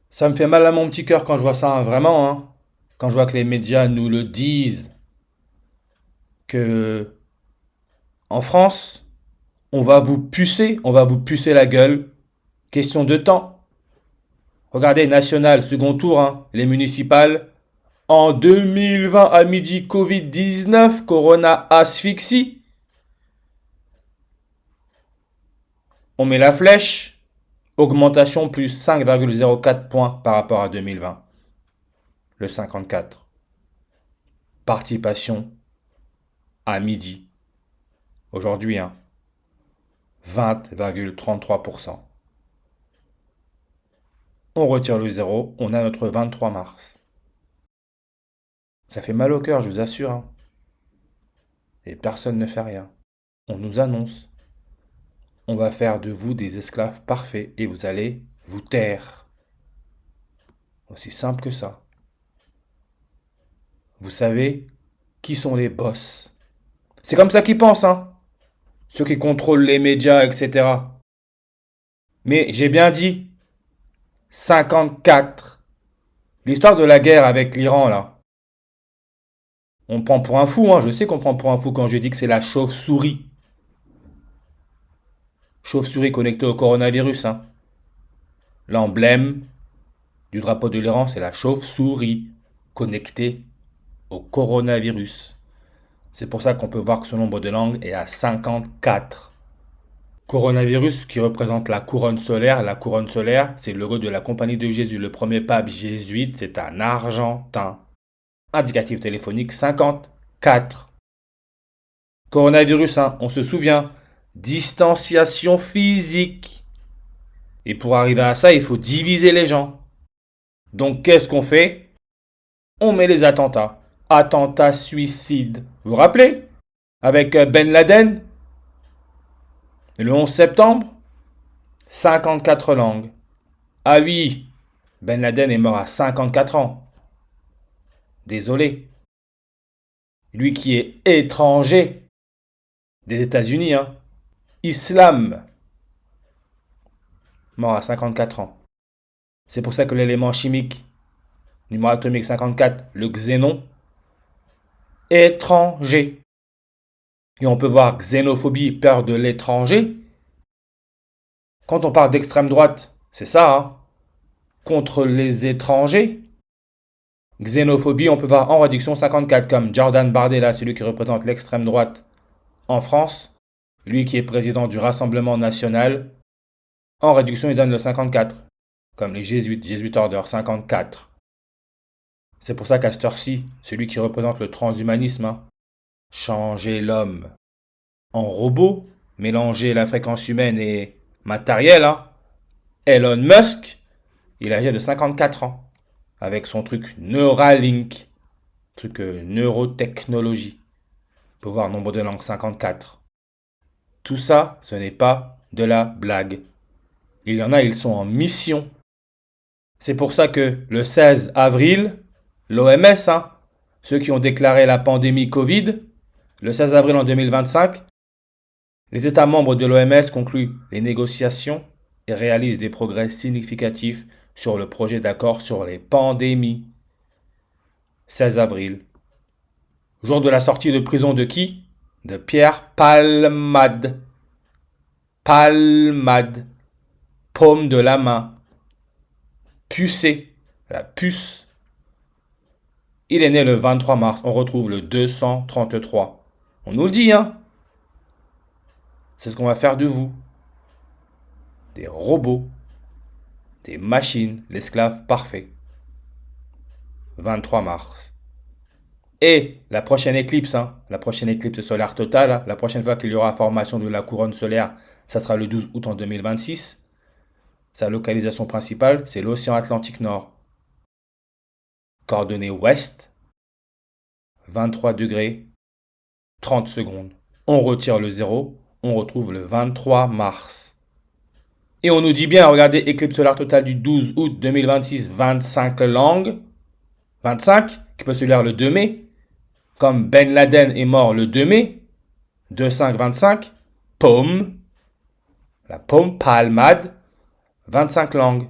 Ça me fait mal à mon petit cœur quand je vois ça, hein, vraiment, hein. Quand je vois que les médias nous le disent, que en France, on va vous pucer la gueule. Question de temps. Regardez, national, second tour, hein, les municipales. En 2020, à midi, Covid-19, Corona asphyxie. On met la flèche. Augmentation plus 5,04 points par rapport à 2020. Le 54. Participation à midi. Aujourd'hui, hein, 20,33%. On retire le zéro, on a notre 23 mars. Ça fait mal au cœur, je vous assure, hein. Et personne ne fait rien. On nous annonce, on va faire de vous des esclaves parfaits et vous allez vous taire. Aussi simple que ça. Vous savez qui sont les boss. C'est comme ça qu'ils pensent, hein. Ceux qui contrôlent les médias, etc. Mais j'ai bien dit 54. L'histoire de la guerre avec l'Iran, là. On prend pour un fou, hein. Je sais qu'on prend pour un fou quand je dis que c'est la chauve-souris. Chauve-souris connectée au coronavirus, hein. L'emblème du drapeau de l'Iran, c'est la chauve-souris connectée au coronavirus. C'est pour ça qu'on peut voir que son nombre de langues est à 54. Coronavirus qui représente la couronne solaire. La couronne solaire, c'est le logo de la Compagnie de Jésus. Le premier pape jésuite, c'est un Argentin. Indicatif téléphonique 54. Coronavirus, hein, on se souvient. Distanciation physique. Et pour arriver à ça, il faut diviser les gens. Donc qu'est-ce qu'on fait? On met les attentats. Attentats suicides. Vous vous rappelez? Avec Ben Laden, le 11 septembre, 54 langues. Ah oui, Ben Laden est mort à 54 ans. Désolé. Lui qui est étranger des États-Unis, hein. Islam, mort à 54 ans. C'est pour ça que l'élément chimique, numéro atomique 54, le xénon, étranger. Et on peut voir xénophobie, peur de l'étranger. Quand on parle d'extrême droite, c'est ça, hein. Contre les étrangers. Xénophobie, on peut voir en réduction 54 comme Jordan Bardella, celui qui représente l'extrême droite en France. Lui qui est président du Rassemblement national. En réduction, il donne le 54. Comme les jésuites, Jésuit Order 54. C'est pour ça qu'à cette heure-ci, celui qui représente le transhumanisme, hein, changer l'homme en robot, mélanger la fréquence humaine et matérielle, hein. Elon Musk, il est âgé de 54 ans. Avec son truc Neuralink, truc neurotechnologie. On peut voir nombre de langues 54. Tout ça, ce n'est pas de la blague. Il y en a, ils sont en mission. C'est pour ça que le 16 avril, l'OMS, hein, ceux qui ont déclaré la pandémie Covid, le 16 avril en 2025, les États membres de l'OMS concluent les négociations et réalisent des progrès significatifs sur le projet d'accord sur les pandémies. 16 avril. Jour de la sortie de prison de qui? De Pierre Palmade. Palmade. Paume de la main. Pucé. La puce. Il est né le 23 mars. On retrouve le 233. On nous le dit, hein. C'est ce qu'on va faire de vous. Des robots. Des machines. L'esclave parfait. 23 mars. Et la prochaine éclipse, hein, la prochaine éclipse solaire totale, hein, la prochaine fois qu'il y aura formation de la couronne solaire, ça sera le 12 août en 2026. Sa localisation principale, c'est l'océan Atlantique Nord. Coordonnée ouest, 23 degrés, 30 secondes. On retire le zéro, on retrouve le 23 mars. Et on nous dit bien, regardez, éclipse solaire totale du 12 août 2026, 25 langues. 25, qui peut se lire le 2 mai. Comme Ben Laden est mort le 2 mai, 2-5-25, paume, la paume, palmade, 25 langues.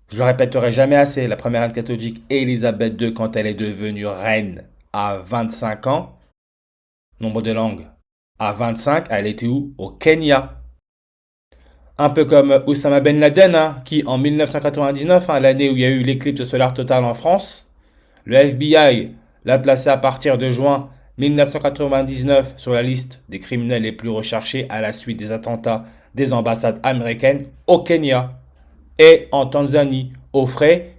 Je le répéterai jamais assez, la première reine catholique, Élisabeth II, quand elle est devenue reine à 25 ans, nombre de langues, à 25, elle était où? Au Kenya. Un peu comme Oussama Ben Laden, hein, qui en 1999, hein, l'année où il y a eu l'éclipse solaire totale en France, le FBI l'a placé à partir de juin 1999 sur la liste des criminels les plus recherchés à la suite des attentats des ambassades américaines au Kenya et en Tanzanie, offrait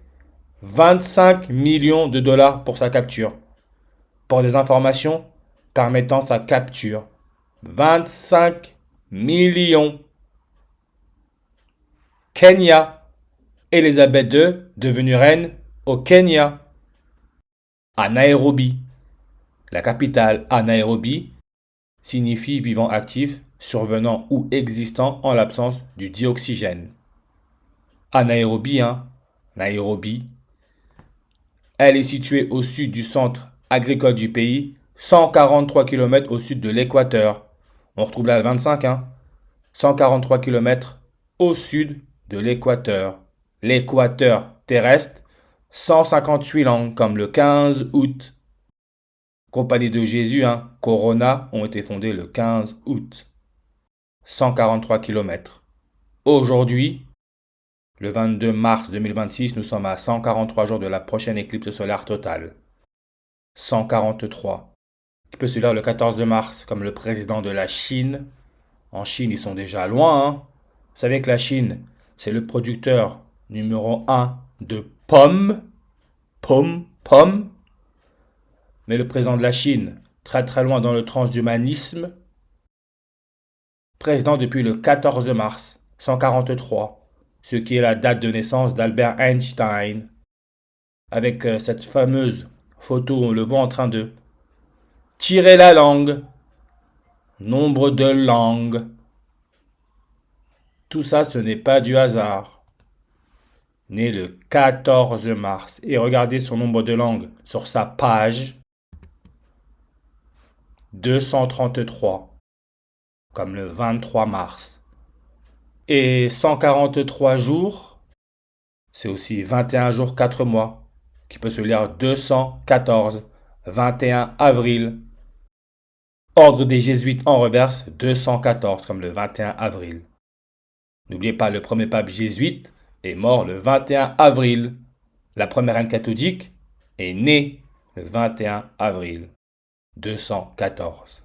25 millions de dollars pour sa capture. Pour des informations permettant sa capture. 25 millions. Kenya. Elisabeth II, devenue reine au Kenya. À Nairobi. La capitale, à Nairobi, signifie vivant actif, survenant ou existant en l'absence du dioxygène. À Nairobi, hein. Nairobi. Elle est située au sud du centre agricole du pays, 143 km au sud de l'équateur. On retrouve là le 25, hein. 143 km au sud de l'équateur. L'équateur terrestre, 158 langues, comme le 15 août. Compagnie de Jésus, hein, Corona, ont été fondées le 15 août. 143 km. Aujourd'hui, le 22 mars 2026, nous sommes à 143 jours de la prochaine éclipse solaire totale. 143. Qui peut se lire le 14 mars, comme le président de la Chine. En Chine, ils sont déjà loin, hein. Vous savez que la Chine, c'est le producteur numéro 1 de pommes. Pommes. Mais le président de la Chine, très très loin dans le transhumanisme. Président depuis le 14 mars 143, ce qui est la date de naissance d'Albert Einstein. Avec cette fameuse photo, on le voit en train de tirer la langue. Nombre de langues. Tout ça, ce n'est pas du hasard. Né le 14 mars. Et regardez son nombre de langues sur sa page. 233. Comme le 23 mars. Et 143 jours, c'est aussi 21 jours, 4 mois. Qui peut se lire 214. 21 avril. Ordre des Jésuites en reverse, 214, comme le 21 avril. N'oubliez pas, le premier pape jésuite est mort le 21 avril. La première reine catholique est née le 21 avril 214.